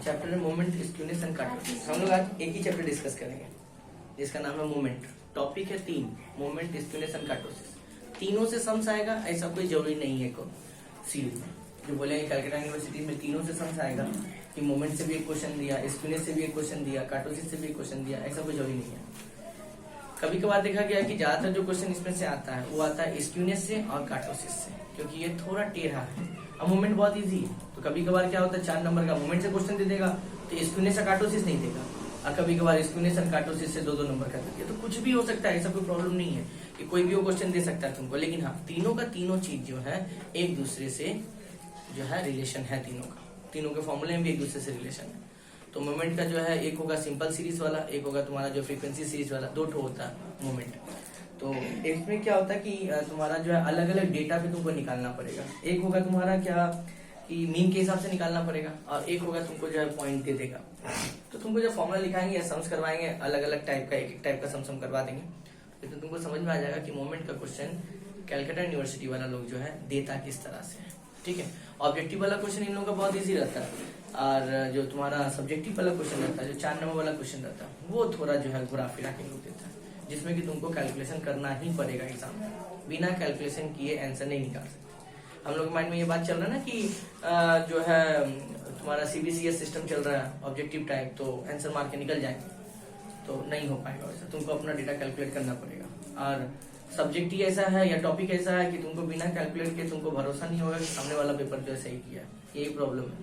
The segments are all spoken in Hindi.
चैप्टर है मोमेंट, स्क्यूनेस एंड कार्टेसिस। हम लोग आज एक ही चैप्टर डिस्कस करेंगे जिसका नाम है मोमेंट। टॉपिक है 3, मोमेंट, स्क्यूनेस एंड कार्टेसिस। तीनों से सम्स आएगा ऐसा कोई जरूरी नहीं है को सीरीज में जो बोलेंगे कलकत्ता यूनिवर्सिटी में तीनों से सम्स आएगा कि मोमेंट से भी एक क्वेश्चन दिया, स्क्यूनेस से भी एक क्वेश्चन दिया, कार्टेसिस से भी एक क्वेश्चन दिया, ऐसा कोई जरूरी नहीं है। कभी कभार देखा गया कि ज्यादातर जो क्वेश्चन इसमें से आता है वो आता है स्क्यूनेस से और कार्टेसिस से, क्योंकि ये थोड़ा टेढ़ा है। अब मोमेंट बहुत इजी है, तो कभी कभार क्या होता है 4 नंबर का मोमेंट से क्वेश्चन दे देगा तो स्क्यूनेस और कार्टेसिस नहीं देगा, और कभी कभार स्क्यूनेस और कार्टेसिस से 2-2 नंबर का देगा। तो कुछ भी हो सकता है, ऐसा कोई प्रॉब्लम नहीं है कि कोई भी वो क्वेश्चन दे सकता है तुमको। लेकिन हाँ, तीनों का तीनों चीज जो है एक दूसरे से जो है रिलेशन है, तीनों के फॉर्मूले में भी एक दूसरे से रिलेशन है। तो मोमेंट का जो है एक होगा सिंपल सीरीज वाला, एक होगा तुम्हारा जो फ्रीक्वेंसी सीरीज वाला, 2 ठो होता है मोमेंट। तो इसमें क्या होता है कि तुम्हारा जो है अलग अलग डेटा पे तुमको निकालना पड़ेगा। एक होगा तुम्हारा क्या कि मीन के हिसाब से निकालना पड़ेगा, और एक होगा तुमको जो है पॉइंट दे देगा। तो तुमको जब फॉर्मूला लिखाएंगे या सम्स करवाएंगे अलग अलग टाइप का, एक टाइप का सम्स करवा देंगे, तो तुमको समझ में आ जाएगा कि मोमेंट का क्वेश्चन कलकत्ता यूनिवर्सिटी वाला लोग जो है देता किस तरह से है। ठीक है, ऑब्जेक्टिव वाला क्वेश्चन इन लोगों का बहुत इजी रहता है, और जो तुम्हारा सब्जेक्टिव वाला क्वेश्चन रहता है, जो 4 नंबर वाला क्वेश्चन रहता है, वो थोड़ा जो है घुरा फिरा के लोग देता है, जिसमें कि तुमको कैलकुलेशन करना ही पड़ेगा एग्जाम में। बिना कैलकुलेशन किए आंसर नहीं निकाल सकते। हम लोग के माइंड में ये बात चल रहा है ना कि जो है तुम्हारा CBCS सिस्टम चल रहा है ऑब्जेक्टिव टाइप, तो आंसर मार के निकल जाएंगे, तो नहीं हो पाएगा वैसा। तुमको अपना डेटा कैलकुलेट करना पड़ेगा। और सब्जेक्ट ही ऐसा है या टॉपिक ऐसा है कि तुमको बिना कैलकुलेट के तुमको भरोसा नहीं होगा कि सामने वाला पेपर जो है सही किया है। यही प्रॉब्लम है,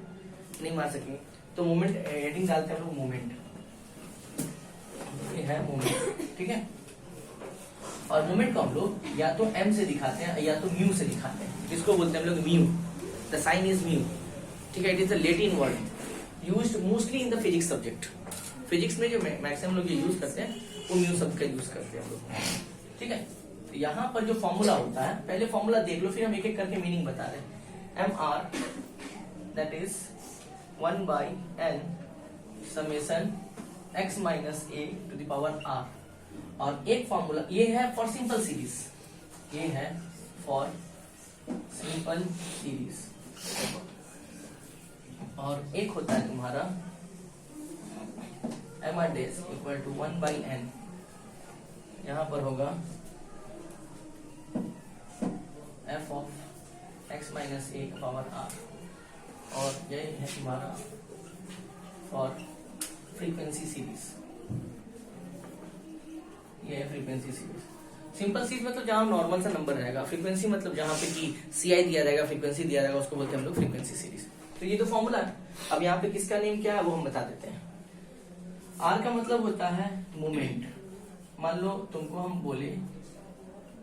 नहीं मार सकेंगे। तो मोमेंट हेडिंग डालते हैं हम लोग मोमेंट, ये है मोमेंट। ठीक है, और मोमेंट को हम लोग या तो m से दिखाते हैं या तो म्यू से दिखाते हैं। जिसको बोलते हैं हम लोग mu, the sign is mu. ठीक है, it is the Latin word used mostly in the physics subject. Physics में जो मैक्सिमम लोग ये यूज करते हैं वो म्यू शब्द का यूज करते हैं हम लोग। ठीक है, तो यहाँ पर जो फॉर्मूला होता है, पहले फॉर्मूला देख लो, फिर हम एक एक करके मीनिंग बता रहे हैं। mr that is 1/n summation x minus a to the power r। और एक फॉर्मूला ये है फॉर सिंपल सीरीज, ये है फॉर सिंपल सीरीज, और एक होता है तुम्हारा mr dash equal to 1/n। यहां पर होगा f of x minus a का पावर r, और ये है तुम्हारा फॉर फ्रीक्वेंसी सीरीज, ये है फ्रीक्वेंसी सीरीज। सिंपल सीरीज मतलब जहां नॉर्मल सा नंबर रहेगा, फ्रीक्वेंसी मतलब जहां पे कि CI दिया रहेगा, फ्रीक्वेंसी दिया रहेगा, उसको बोलते हैं हम लोग फ्रीक्वेंसी सीरीज। तो ये तो फॉर्मूला है। अब यहाँ पे किसका नेम क्या है वो हम बता देते हैं। R का मतलब होता है मोमेंट। मान लो तुमको हम बोले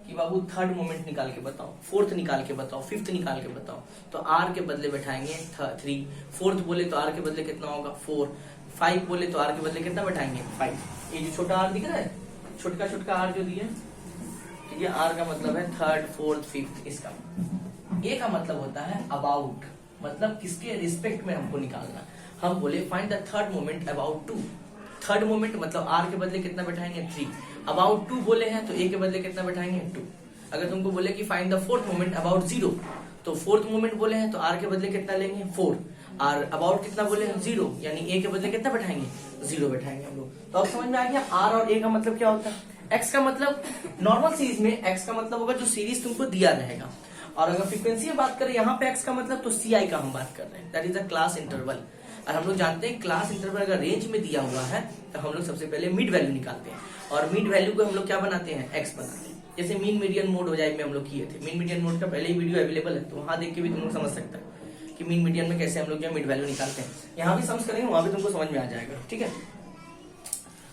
कि बाबू 3rd मोमेंट निकाल के बताओ, 4th निकाल के बताओ, 5th निकाल के बताओ, तो R के बदले बैठाएंगे 3। 4th बोले तो R के बदले कितना होगा 4। 5 बोले तो R के बदले कितना बैठाएंगे 5। ये जो छोटा R दिख रहा है, छोटका छोटका R जो दिया, ये R का मतलब है 3rd, 4th, 5th। इसका A का मतलब होता है अबाउट, मतलब किसके रिस्पेक्ट में हमको निकालना। हम बोले find the 3rd moment about 2। 3rd moment मतलब R के बदले कितना बैठाएंगे 3। अबाउट 2 बोले हैं तो A के बदले कितना बैठाएंगे 2। अगर तुमको बोले कि find the 4th moment about 0, तो 4th मोमेंट बोले हैं तो R के बदले कितना लेंगे 4, और अबाउट कितना बोले हैं 0, यानी A के बदले कितना बैठाएंगे 0 बैठाएंगे हम लोग। तो अब समझ में आ गया R और A का मतलब क्या होता है। X का मतलब नॉर्मल सीरीज में X का मतलब होगा जो सीरीज तुमको दिया रहेगा, और अगर फ्रीक्वेंसी में बात करें यहाँ पे X का मतलब तो CI का हम बात कर रहे हैं, that is the class interval. और हम लोग जानते हैं क्लास इंटरवल अगर रेंज में दिया हुआ है तो हम लोग सबसे पहले मिड वैल्यू निकालते हैं, और मिड वैल्यू को हम लोग क्या बनाते हैं X बनाते हैं। जैसे मीन मीडियन मोड हो जाए में हम लोग किए थे, मीन मीडियन मोड का पहले ही वीडियो अवेलेबल है, तो वहां देख के भी तुम लोग समझ सकते हैं कि मीन मीडियन में कैसे हम लोग जो मिड वैल्यू निकालते हैं। यहाँ भी समझ करेंगे, वहां भी तुमको समझ में आ जाएगा। ठीक है,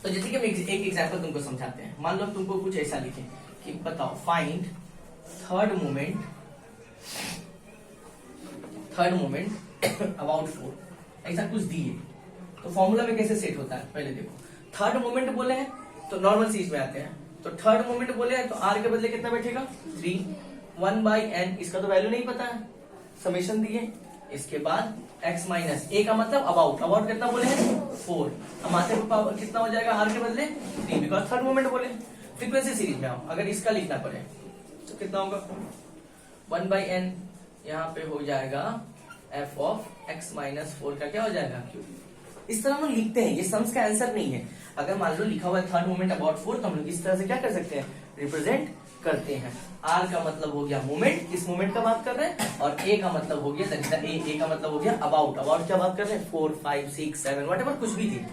तो जैसे कि हम एक एग्जाम्पल तुमको समझाते हैं। मान लो तुमको कुछ ऐसा लिखे कि बताओ फाइंड 3rd मोमेंट अबाउट 4, ऐसा कुछ दिए, तो फॉर्मूला में कैसे सेट होता है पहले देखो। 3rd मोमेंट बोले हैं तो नॉर्मल सीरीज में आते हैं, तो 3rd मोमेंट बोले हैं तो R के बदले कितना बैठेगा 3। 1/n, इसका तो वैल्यू नहीं पता है, समेशन दिए। इसके बाद x माइनस a का मतलब अबाउट कितना बोले हैं 4। अब माथे पर कितना हो जाएगा R के बदले 3, बिकॉज 3rd मोमेंट बोले। फ्रीक्वेंसी सीरीज में आओ, अगर इसका लिखना पड़े तो कितना होगा 1/n, यहाँ पे हो जाएगा f ऑफ x माइनस 4 का क्या हो जाएगा क्यूब। इस तरह हम लोग लिखते हैं, ये सम्स का आंसर नहीं है। अगर मान लो लिखा हुआ है थर्ड मोमेंट अबाउट 4, तो हम लोग इस तरह से क्या कर सकते हैं, रिप्रेजेंट करते हैं। आर का मतलब हो गया मोमेंट, किस मोमेंट का बात कर रहे हैं, और ए का मतलब हो गया ए का मतलब हो गया अबाउट। अबाउट क्या बात कर रहे हैं, 4 5 6 7 व्हाटएवर कुछ भी थी,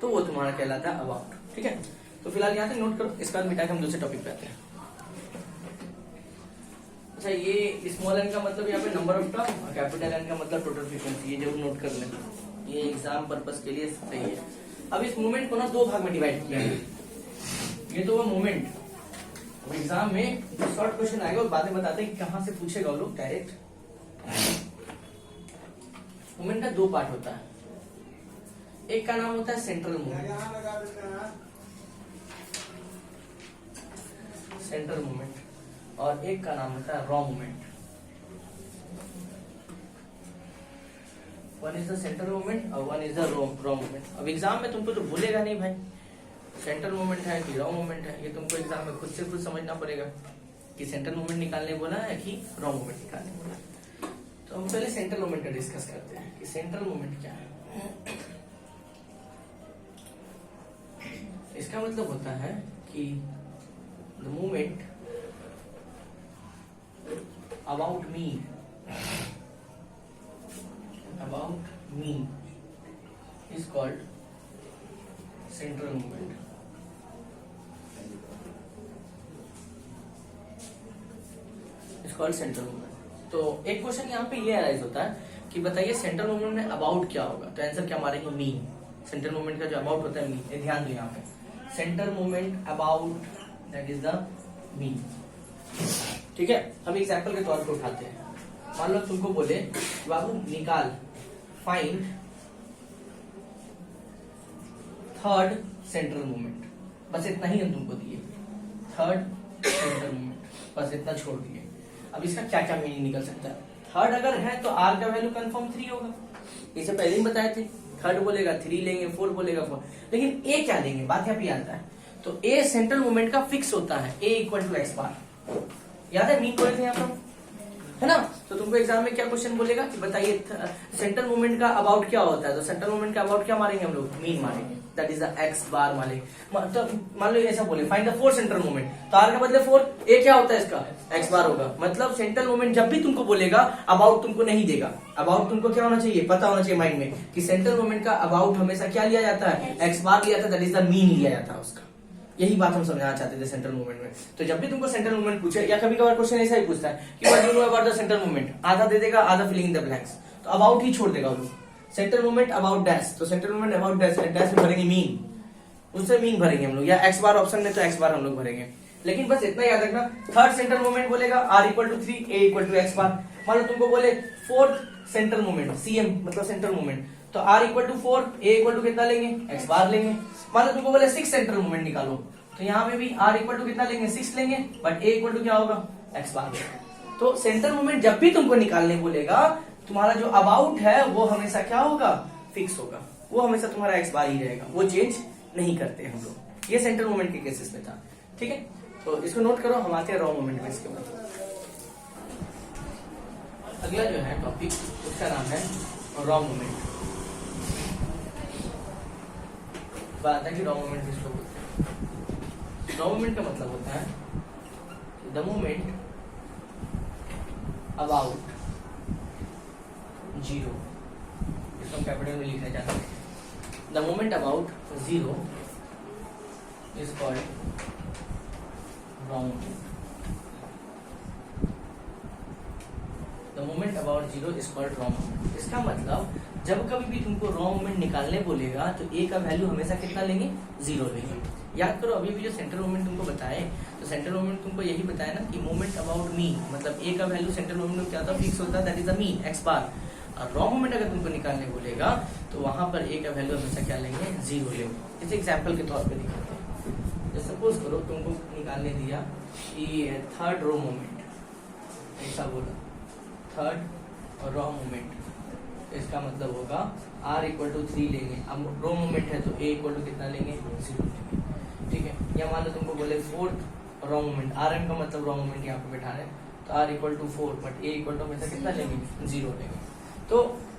तो वो तुम्हारा कहलाता है अबाउट। ठीक है, तो फिलहाल यहाँ से नोट करो, इसके बाद मिटा के हम दूसरे टॉपिक पे आते हैं। अच्छा, ये स्मॉल एन का मतलब यहाँ पे नंबर ऑफ टर्म, और कैपिटल एन का मतलब टोटल फ्रीक्वेंसी, ये जरूर नोट कर लें, ये एग्जाम पर्पस के लिए सही है। अब इस मूवमेंट को ना दो भाग में डिवाइड किया है। ये तो वो मूवमेंट, एग्जाम में शॉर्ट क्वेश्चन आएगा और बातें बताते हैं कि कहां से पूछेगा वो लोग डायरेक्ट। मूवमेंट का दो पार्ट होता है, एक का नाम होता है सेंट्रल मूवमेंट, सेंट्रल मूवमेंट, और एक का नाम होता है raw movement. One is the central movement और one is the raw movement. अब एग्जाम में तुमको तो भूलेगा नहीं भाई, सेंट्रल मूवमेंट है कि रॉ मूवमेंट है, ये तुमको एग्जाम में खुद से खुद समझना पड़ेगा कि सेंट्रल मूवमेंट निकालने बोला है कि रॉ मूवमेंट निकालने बोला है। तो हम पहले सेंट्रल मूवमेंट का डिस्कस करते हैं कि सेंट्रल मूवमेंट क्या है। इसका मतलब होता है कि the movement about me is called central movement। It's called central movement। तो एक क्वेश्चन यहाँ पे ये अराइज होता है कि बताइए सेंट्रल मूवमेंट में अबाउट क्या होगा, तो आंसर क्या मारेंगे, मीन। सेंट्रल मूवमेंट का जो अबाउट होता है मीन, ये ध्यान दो यहाँ पे, central movement about that is the mean. ठीक है, हम एग्जाम्पल के तौर पे उठाते हैं। मान लो तुमको बोले बाबू निकाल, फाइंड थर्ड सेंट्रल मूवमेंट, बस इतना ही हम तुमको दिए, थर्ड सेंट्रल मूवमेंट, बस इतना छोड़ दिए। अब इसका क्या क्या मीनिंग निकल सकता है। थर्ड अगर है तो आर का वैल्यू कंफर्म 3 होगा, इसे पहले ही बताए थे, थर्ड बोलेगा 3 लेंगे, 4 बोलेगा 4, लेकिन ए क्या लेंगे, बात यहाँ पे आता है। तो ए सेंट्रल मूवमेंट का फिक्स होता है, ए इक्वल टू एक्स बार, याद है मीन बोले थे यहाँ पर, है ना। तो तुमको एग्जाम में क्या क्वेश्चन बोलेगा कि बताइए सेंट्रल मूवमेंट का अबाउट क्या होता है, तो सेंट्रल मूवमेंट का अबाउट क्या मारेंगे हम लोग, मीन मारेंगे, दैट इज द एक्स बार मारेंगे। तो मान लो ऐसा बोले find the fourth central movement, तो आर का बदले 4, ए क्या होता है इसका, एक्स बार होगा। मतलब सेंट्रल मूवमेंट जब भी तुमको बोलेगा अबाउट तुमको नहीं देगा, अबाउट तुमको क्या होना चाहिए, पता होना चाहिए माइंड में कि सेंट्रल मूवमेंट का अबाउट हमेशा क्या लिया जाता है, एक्स बार लिया जाता है, दैट इज द मीन लिया जाता है उसका। यही बात हम समझाना चाहते थे सेंट्रल मूवमेंट में। तो जब भी तुमको सेंट्रल मूवमेंट पूछे, या कभी कभार क्वेश्चन ऐसा ही पूछता है कि what do you know about the central movement, आधा दे देगा, आधा फिलिंग इन द ब्लैंक्स, तो अबाउट ही छोड़ देगा वो, सेंट्रल मूवमेंट अबाउट डैश, तो central movement about dash, dash में भरेंगे मीन, उससे मीन भरेंगे हम लोग, या एक्स बार ऑप्शन में तो एक्स बार हम लोग भरेंगे। लेकिन बस इतना याद रखना, थर्ड सेंट्रल मूवमेंट बोलेगा R equal to 3, A equal to X bar. मान लो तुमको बोले फोर्थ सेंट्रल मूवमेंट, सीएम मतलब सेंट्रल मूवमेंट, तो R equal to 4, A equal to कितना लेंगे, एक्स बार लेंगे। मान लो तुमको बोले 6 सेंट्रल मूवमेंट निकालो, तो यहाँ पे भी आर इक्वल टू कितना लेंगे, 6 लेंगे, बट ए इक्वल टू क्या होगा, एक्स बार। तो सेंट्रल मूवमेंट जब भी तुमको निकालने बोलेगा, तुम्हारा जो अबाउट है वो हमेशा क्या होगा, फिक्स होगा, वो हमेशा तुम्हारा एक्स बार ही रहेगा, वो चेंज नहीं करते हम लोग। ये सेंट्रल मूवमेंट के केसेस में था। ठीक है, तो इसको नोट करो, हम आते हैं रॉ मूवमेंट में इसके बाद। अगला जो है टॉपिक उसका नाम है रॉ मूवमेंट। बात है कि रॉ मूवमेंट किसको बोलते हैं। रॉ मूवमेंट का मतलब होता है द मूवमेंट अबाउट 0, इसको हम कैपिटल में लिखना चाहते हैं। The movement about 0 is called raw movement. The movement about 0 is called raw movement. इसका मतलब जब कभी भी तुमको रॉ मूवमेंट निकालने बोलेगा तो ए का वैल्यू हमेशा कितना लेंगे, 0 लेंगे। याद करो अभी भी जो सेंट्रल मूवमेंट तुमको बताए, तो सेंट्रल मूवमेंट तुमको यही बताया ना कि मूवमेंट अबाउट मीन, मतलब ए का वैल्यू सेंट्रल मूवमेंट में क्या था, फिक्स होता है, that is the mean, X bar. और रॉ मूवमेंट अगर तुमको निकालने बोलेगा तो वहां पर ए का वैल्यू हमेशा क्या लेंगे, 0 लेंगे। इसे एग्जाम्पल के तौर पर दिखाते हैं। जैसे सपोज करो तुमको निकालने दिया कि थर्ड रो मूवमेंट, ऐसा बोला थर्ड रॉ मूवमेंट, इसका मतलब होगा आर इक्वल टू 3 लेंगे। अब रो मूवमेंट है तो ए इक्वल टू कितना लेंगे, 0 लेंगे। ठीक है, या मान लो तुमको बोले fourth raw movement, R M का मतलब रॉ मूवमेंट यहाँ पे बैठा रहे, तो R equal to 4, but A equal to हमेशा कितना लेंगे, 0 लेंगे। तो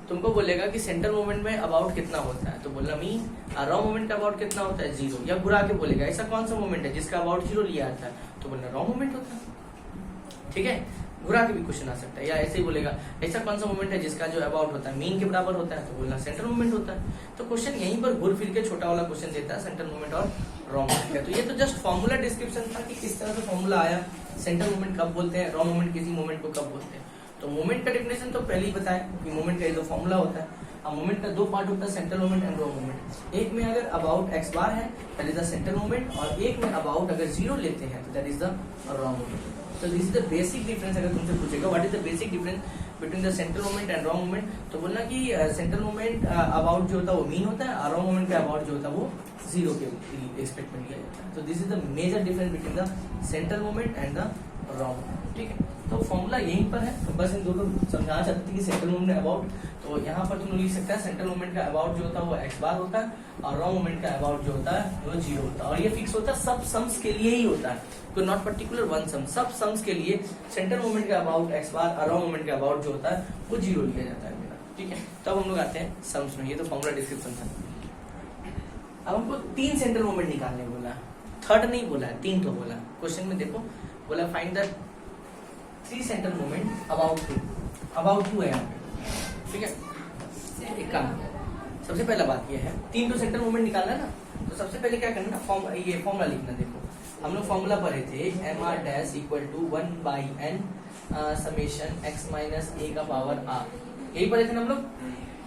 तुमको बोलेगा कि सेंटर मोमेंट में अबाउट कितना होता है, तो बोलना मीन। रॉ मोमेंट का अबाउट कितना होता है 0, या घुरा के बोलेगा ऐसा कौन सा मोमेंट है जिसका अबाउट 0 लिया जाता है, तो बोलना रॉ मोमेंट होता है। ठीक है, घुरा के भी क्वेश्चन आ सकता है, या ऐसे ही बोलेगा ऐसा कौन सा मोमेंट है जिसका जो अबाउट होता है मीन के बराबर होता है, तो बोलना सेंटर मोमेंट होता है। तो क्वेश्चन यहीं पर घुर फिर के छोटा वाला क्वेश्चन देता है सेंटर मोमेंट और रॉ मोमेंट का। तो ये तो जस्ट फॉर्मूला डिस्क्रिप्शन था कि किस तरह से फॉर्मूला आया, सेंटर मोमेंट कब बोलते हैं, रॉ मोमेंट किसी मोमेंट को कब बोलते हैं। तो मोमेंट का डेफिनेशन तो पहले ही बताया कि मोमेंट का ये दो फॉर्मूला होता है। अब मोमेंट का दो पार्ट होता है, centre moment and raw moment. एक में अगर अबाउट x बार है that is the centre moment, और एक में अबाउट अगर 0 लेते हैं तो that is the raw moment. So this is the basic difference। अगर तुमसे पूछेगा what is the basic difference between the central moment and raw moment, तो बोलना कि सेंट्रल मोमेंट अबाउट जो होता है वो मीन होता है, और रॉ मोमेंट का अबाउट जो होता है वो 0 के एक्सपेक्ट में लिया जाता है। तो this is the major difference between the central moment and the raw moment. ठीक है, तो फॉर्मूला यहीं पर है, तो बस इन दोनों समझाना चाहते थे कि सेंट्रल मोमेंट अबाउट, तो यहाँ पर तुम लिख सकता है सेंट्रल मोमेंट का अबाउट जो होता है वो x बार होता है, और रॉ मोमेंट का अबाउट जो होता है वो 0 होता है। और ये फिक्स होता है सब सम्स के लिए ही होता है, तो नॉट पर्टिकुलर वन सम, सब सम्स के लिए सेंटर मोमेंट का अबाउट x बार और रॉ मोमेंट का अबाउट जो होता है वो 0 लिया जाता है मेरा। ठीक है, तब हम लोग आते हैं सम्स में। ये तो फॉर्मूला डिस्क्रिप्शन था। अब हमको 3 सेंटर मोमेंट निकालने बोला, थर्ड नहीं बोला है, 3 तो बोला। क्वेश्चन में देखो बोला find the 3 centre moment about 2, about 2 है यहाँ पे। ठीक है, एक काम सबसे पहला बात ये है 3 तो सेंटर मोमेंट निकालना है ना, तो सबसे पहले क्या करना, ये फॉर्मूला लिखना। देखो हम लोग फॉर्मूला पढ़े थे mr dash equal to 1/n summation x minus a का पावर r, यही पढ़े थे ना हम लोग।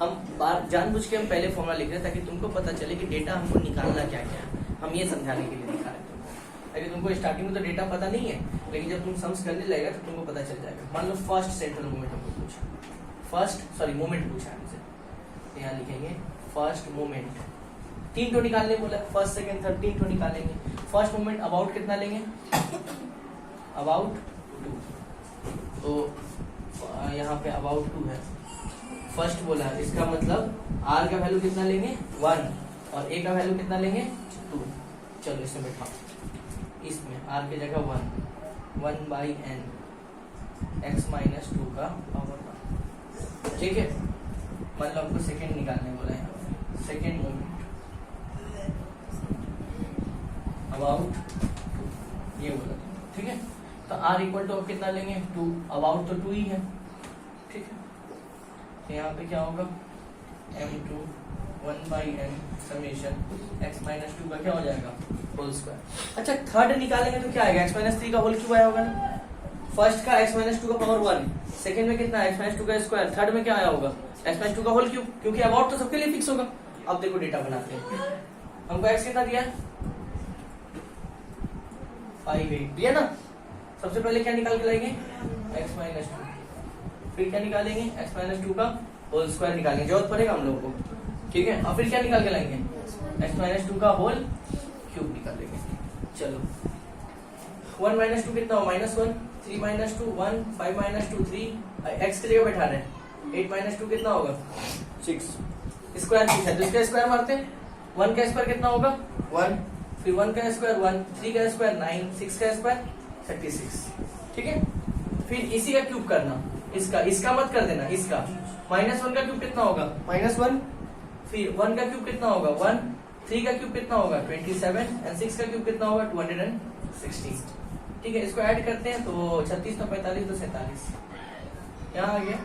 हम बार जानबूझ के हम पहले फॉर्मूला लिख रहे हैं ताकि तुमको पता चले कि डेटा हमको निकालना क्या क्या है, हम ये समझाने के लिए दिखा रहे थे। ताकि तुमको स्टार्टिंग में तो डेटा पता नहीं है, लेकिन जब तुम सम्स करने लगेगा तो तुमको पता चल जाएगा। मान लो फर्स्ट सेंट्रल मोमेंट हमको पूछा, मोमेंट पूछा हमसे, तो यहाँ लिखेंगे फर्स्ट मोमेंट। 3 तो निकालने बोला, फर्स्ट सेकंड थर्ड 3 तो निकालेंगे। फर्स्ट मोमेंट अबाउट कितना लेंगे, अबाउट 2, तो यहाँ पे अबाउट 2 है, फर्स्ट बोला, इसका मतलब r का वैल्यू कितना लेंगे 1, और a का वैल्यू कितना लेंगे 2। चलो इसमें बैठाओ, इसमें r की जगह 1/n x माइनस 2 का पावर 1। ठीक है, मतलब हमको सेकेंड निकालने बोला है, सेकेंड मोमेंट अबाउट 2 ये बोला। ठीक है, तो r इक्वल टू कितना लेंगे 2, अबाउट तो 2 ही है। ठीक है, तो यहाँ पे क्या होगा m2 1/n summation x minus 2 का क्या हो जाएगा होल स्क्वायर। अच्छा, थर्ड निकालेंगे तो क्या आएगा, x माइनस 3 का होल क्यूब आया होगा ना। फर्स्ट का x माइनस 2 का पावर 1, सेकेंड में कितना x माइनस 2 का स्क्वायर, थर्ड में क्या आया होगा x माइनस 2 का होल क्यूब, क्योंकि अबाउट तो सबके लिए फिक्स होगा। अब देखो डेटा बनाते हैं, हमको x कितना दिया 5/8 दिया ना। सबसे पहले क्या निकाल के लाएंगे x माइनस 2, फिर क्या निकालेंगे x माइनस 2 का होल स्क्वायर निकालेंगे, जरूरत पड़ेगा हम लोगों को। ठीक है, और फिर क्या निकाल के लाएंगे x माइनस 2 का होल क्यूब निकालेंगे। चलो 1 माइनस 2 कितना हो -1, 3 माइनस 2 1, 5 माइनस 2 3, x की जगह बैठा रहे 8 माइनस 2 कितना होगा 6, स्क्वायर पूछा तो इसका स्क्वायर मारते हैं। 1 का स्क्वायर कितना होगा 1, फिर 1 का स्क्वायर 1, 3 का स्क्वायर 9, 6 का स्क्वायर 36। ठीक है, फिर इसी का क्यूब करना, इसका मत कर देना, इसका -1 का क्यूब कितना होगा -1, फिर 1 का क्यूब कितना होगा 1, 3 का क्यूब कितना होगा 27, एंड 6 का क्यूब कितना होगा 216। ठीक है, इसको ऐड करते हैं तो 36 तो 45 तो 47 यहाँ आ गया।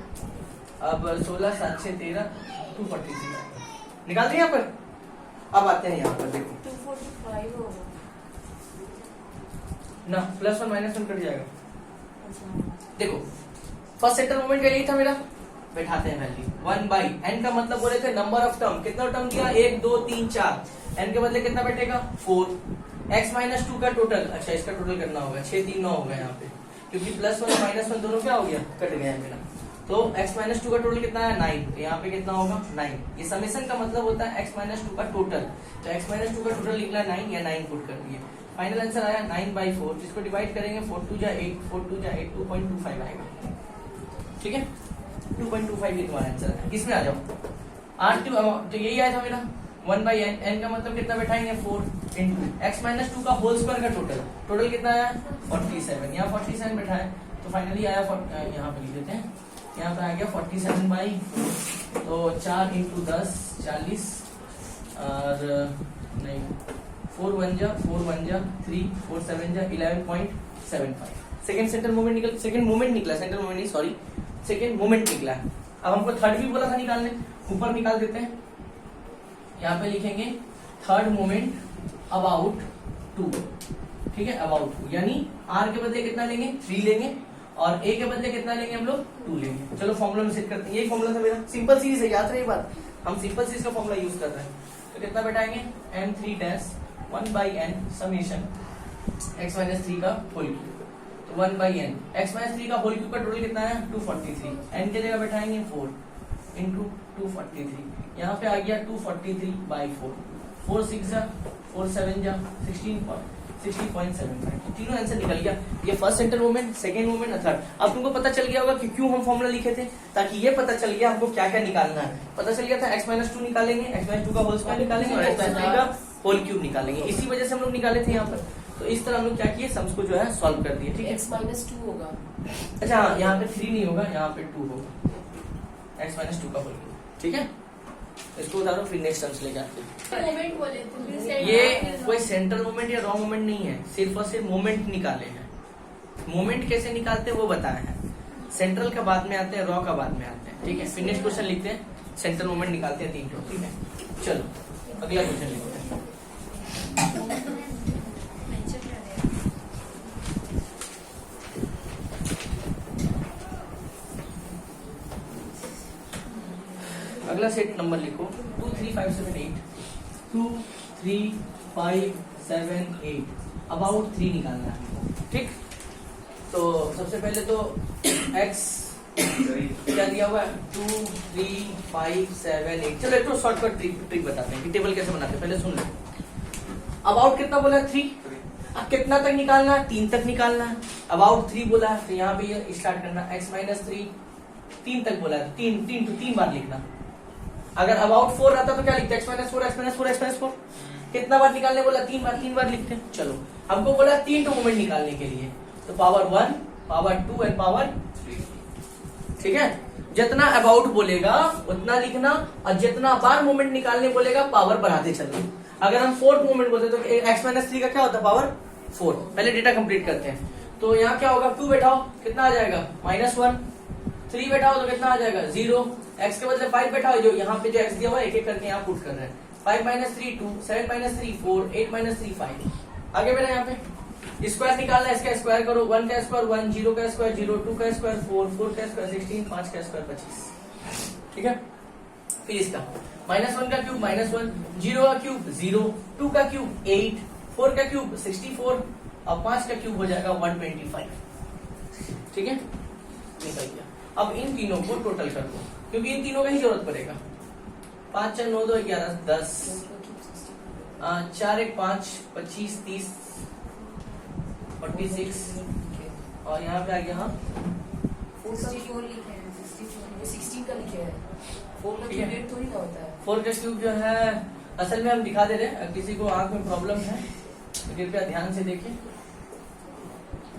अब 16 7 6 13 246 निकाल दिए यहाँ पर। अब आते हैं यहाँ पर, देखो 245 होगा ना, +1 -1 कट जाएगा। देखो फर्स्ट सेंटर मोमेंट का यही था मेरा, बैठाते हैं वैल्यू 1/n का मतलब बोले थे नंबर ऑफ टर्म, कितना टर्म दिया 1 2 3 4, n के बदले कितना बैठेगा 4, x माइनस 2 का टोटल, अच्छा इसका टोटल करना होगा 6 3 9 होगा यहाँ पे, क्योंकि +1 -1 दोनों क्या हो गया कट गया मेरा। तो x माइनस 2 का टोटल कितना है 9, तो यहाँ पे कितना होगा 9। ये समेशन का मतलब होता है x माइनस 2 का टोटल, तो x माइनस 2 का टोटल निकला 9 या 9 पुट कर दिए, फाइनल आंसर आया 9/4। इसको डिवाइड करेंगे 4 2 जा 8, 4 2 जा 8, 2.25 आएगा। ठीक है, 2.25 ये तुम्हारा आंसर है। इसमें आ जाओ R2, तो यही आया था मेरा 1/n, n का मतलब कितना बैठाएंगे 4 इंटू x माइनस 2 का होल स्क्वायर का टोटल कितना आया 47, यहाँ 47 बैठा है, तो फाइनली आया यहाँ पे लिख देते हैं यहाँ पे आ गया 47/4, तो 4 × 10 40, और नहीं 4 1 जा 3, 4 7 जा 11.75। सेकंड सेंटर मोमेंट निकल, सेकंड मोमेंट निकला, सेंटर मोमेंट नहीं सॉरी, सेकंड मोमेंट निकला। अब हमको थर्ड भी बोला था निकालने, ऊपर निकाल देते हैं। यहाँ पे लिखेंगे थर्ड मोमेंट अबाउट 2, ठीक है, अबाउट 2, यानी आर के बदले कितना लेंगे 3 लेंगे, और ए के बदले कितना लेंगे हम लोग 2 लेंगे। चलो फॉर्मूला में सेट करते हैं, यही फॉर्मूला था मेरा, सिंपल सीरीज है, याद रही बात, हम सिंपल सीरीज का फॉर्मूला यूज कर रहे हैं। तो कितना बैठाएंगे m3 1/n समेशन x - 3 का होल क्यूब, तो 1/n x - 3 का होल क्यूब का टोटल कितना है 243, n के जगह बैठाएंगे 4 × 243, यहाँ पे आ गया 243/4, 4 6 जा 4 7 जा 60.75, तीनों आंसर निकल गया। ये first centre moment, second moment और थर्ड। अब तुमको पता चल गया होगा कि क्यों हम फॉर्मूला लिखे थे, ताकि ये पता चल गया हमको क्या क्या निकालना है। पता चल गया था x - 2 निकालेंगे, x - 2 का होल स्क्वायर निकालेंगे और x - 3 का होल क्यूब निकालेंगे, इसी वजह से हम लोग निकाले थे यहाँ पर। तो इस तरह हम लोग क्या किए, सम्स को जो है सॉल्व कर दिए, ठीक है। x - 2 होगा, अच्छा हाँ, यहाँ पे 3 नहीं होगा, यहाँ पे 2 होगा, x - 2 का होल क्यूब, ठीक है। इसको उतारो, फिर नेक्स्ट टर्म्स लेके आते हैं। मोमेंट बोले थे, ये कोई सेंट्रल मोमेंट या रॉ मोमेंट नहीं है, सिर्फ और सिर्फ मोमेंट निकाले हैं। मोमेंट कैसे निकालते हैं वो बताया है, सेंट्रल का बाद में आते हैं, रॉ का बाद में आते हैं, ठीक है। फिर नेक्स्ट क्वेश्चन लिखते हैं, सेंट्रल मोमेंट निकालते हैं 3 ठो, ठीक है। चलो अगला क्वेश्चन लिखते हैं। अगला सेट नंबर लिखो 2 3 5 7 8, 2 3 5 7 8, अबाउट 3 निकालना है, ठीक। तो सबसे पहले तो x क्या दिया हुआ है 2 3 5 7 8। चलो एक तो शॉर्टकट ट्रिक बताते हैं कि टेबल कैसे बनाते हैं, पहले सुन लो। अबाउट कितना बोला है 3, अब कितना तक निकालना है 3 तक निकालना है। अबाउट 3 बोला है तो यहाँ पे ये स्टार्ट करना, x - 3 3 तक बोला है, 3 बार लिखना। अगर अबाउट 4 रहता तो क्या लिखते x - 4 x - 4 x - 4, कितना बार निकालने बोला 3 बार लिखते हैं। चलो हमको बोला 3 टू मोमेंट निकालने के लिए, तो पावर 1 पावर 2 एंड पावर 3, ठीक है। जितना अबाउट बोलेगा उतना लिखना, और जितना बार मोमेंट निकालने बोलेगा पावर बढ़ाते चलना। अगर हम 4th मोमेंट बोलते तो x - 3 का क्या होता है पावर 4। पहले डेटा कंप्लीट करते हैं, तो यहाँ क्या होगा 2 बैठाओ कितना आ जाएगा -1, 3 बैठाओ तो कितना आ जाएगा 0, x के बदले 5 बैठाओ, जो यहाँ पे जो x दिया हुआ है एक एक करके यहाँ पुट कर रहे हैं। 5 - 3 2, 7 - 3 4, 8 - 3 5। आगे मेरा यहाँ पे स्क्वायर निकालना है, इसका स्क्वायर करो, 1 का स्क्वायर 1, 0 का स्क्वायर 0, 2 का स्क्वायर 4, 4 का स्क्वायर 16, 5 का स्क्वायर 25, ठीक है। फिर इसका -1 का क्यूब -1, 0 का क्यूब 0, 2 का क्यूब 8, 4 का क्यूब 64 और 5 का क्यूब हो जाएगा 125, ठीक है। निकल गया। अब इन तीनों को टोटल कर दो, क्योंकि इन तीनों का ही जरूरत पड़ेगा। 5 4 9 2 11 10, 4 1 5 25 30 46, और यहाँ पे आ गया 64 लिखे हैं, 16 का लिखे हैं, 4 का क्यूब 8 थोड़ी ना होता है। 4 का क्यूब जो है असल में हम दिखा दे रहे हैं, किसी को आंख में प्रॉब्लम है तो कृपया ध्यान से देखिए,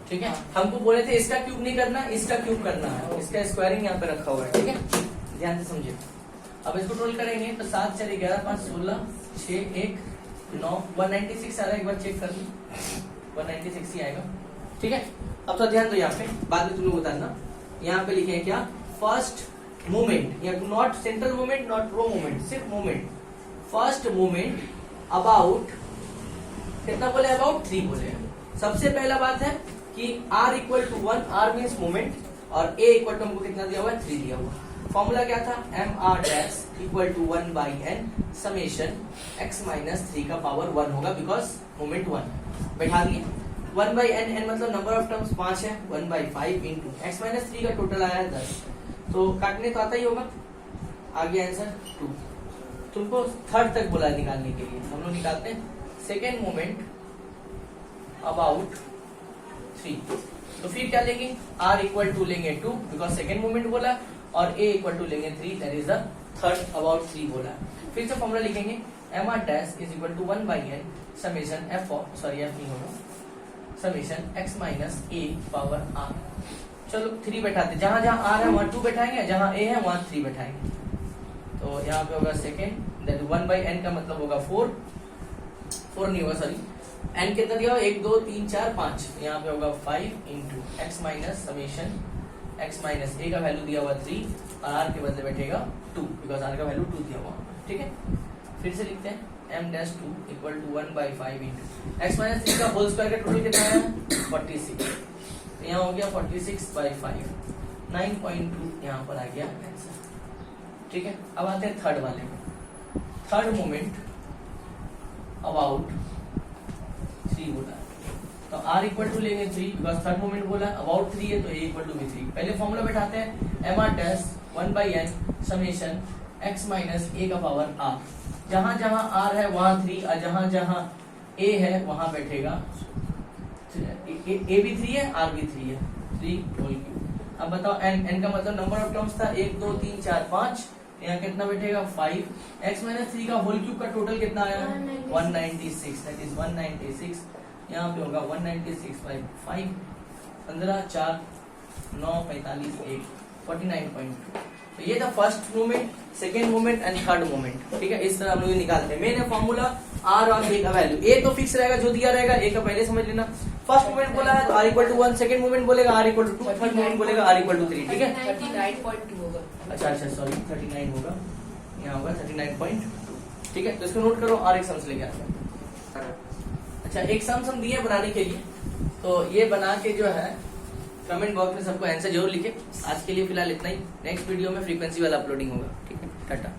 ठीक है। हमको बोले थे इसका क्यूब नहीं करना, इसका क्यूब करना है, इसका स्क्वायरिंग यहाँ पे रखा हुआ है, ठीक है। ध्यान से समझिए। अब इसको टोटल करेंगे तो 7 4 11 5 16 6 1 9, 196 आ रहा है, एक बार चेक कर लो, 196 ही आएगा, ठीक है। अब तो ध्यान दो, यहाँ पे बाद में तुम लोग बताना। यहाँ पे लिखे हैं क्या, फर्स्ट मोमेंट, या not central moment not raw moment, सिर्फ मोमेंट। फर्स्ट मोमेंट अबाउट कितना बोले, अबाउट 3 बोले। सबसे पहला बात है कि r equal to 1, r means moment, और a इक्वल टू हमको कितना दिया हुआ है 3 दिया हुआ। फॉर्मूला क्या था, mr' equal to 1/n summation x - 3 का पावर 1 होगा, बिकॉज मोमेंट 1 बैठा दिए। 1/n, n मतलब नंबर ऑफ टर्म्स 5 है, 1/5 इंटू x - 3 का टोटल आया है 10, तो काटने तो आता ही होगा। आ गया आंसर 2। तुमको थर्ड तक बोला निकालने के लिए, हम लोग निकालते हैं सेकेंड मोमेंट अबाउट 3। तो फिर क्या लेंगे, r इक्वल टू लेंगे 2 बिकॉज सेकेंड मोमेंट बोला, और a इक्वल टू लेंगे 3, that is the third about 3 बोला। फिर से फॉर्मूला लिखेंगे mr' is equal to 1/n summation f नहीं होगा, summation x - a power r। चलो 3 बैठाते, जहां जहां आर है वहां 2 बैठाएंगे, जहां ए है वहां 3 बैठाएंगे। तो यहाँ पे होगा सेकेंड, दैट 1/n का मतलब होगा 4 नहीं होगा सॉरी, n कितना दिया 1 2 3 4 5, यहाँ पे होगा 5 into x minus summation x minus a का वैल्यू दिया हुआ 3 और r के बदले बैठेगा 2 बिकॉज r का वैल्यू 2 दिया हुआ। ठीक है, फिर से लिखते हैं m-2 equal to 1/5 into x minus 3 का होल स्क्वायर का टोटल कितना है 46, तो यहाँ हो गया 46/5, 9.2 यहाँ पर आ गया आंसर। ठीक है, अब आते हैं थर्ड वाले में। थर्ड मोमेंट अबाउट 3 बोला, तो r इक्वल टू लेंगे 3 बिकॉज थर्ड मोमेंट बोला, अबाउट 3 है तो a इक्वल टू भी 3। पहले फॉर्मूला बैठाते हैं mr dash 1/n summation x minus a का पावर r, जहां जहां r है वहां 3 और जहां जहां a है वहां बैठेगा a भी 3 है r भी 3 है, 3 होल क्यूब। अब बताओ n का मतलब नंबर ऑफ टर्म्स था 1 2 3 4 5, यहाँ कितना बैठेगा 5, x माइनस 3 का होल क्यूब का टोटल कितना आया 196, दैट इज 196, यहाँ पे होगा 196/5, 15 4 9 45 1 49.2। तो ये था first moment, second moment and third moment. ठीक है, इस तरह हम लोग निकालते हैं। मेन है फॉर्मूला r और a का वैल्यू, a तो फिक्स रहेगा जो दिया रहेगा, a का पहले समझ लेना। फर्स्ट मोमेंट बोला है तो r equal to 1, second moment बोलेगा r equal to 2, third moment बोलेगा r इक्वल टू 3। ठीक है, 39.2 होगा। अच्छा सॉरी 39 होगा, यहाँ होगा 39.2। ठीक है, तो इसको नोट करो, और एक सम्स लेके आते हैं। अच्छा, एक सम्स हम दिए बनाने के लिए, तो ये बना के जो है कमेंट बॉक्स में सबको आंसर जरूर लिखे। आज के लिए फिलहाल इतना ही, नेक्स्ट वीडियो में फ्रीक्वेंसी वाला अपलोडिंग होगा। ठीक है, टाटा।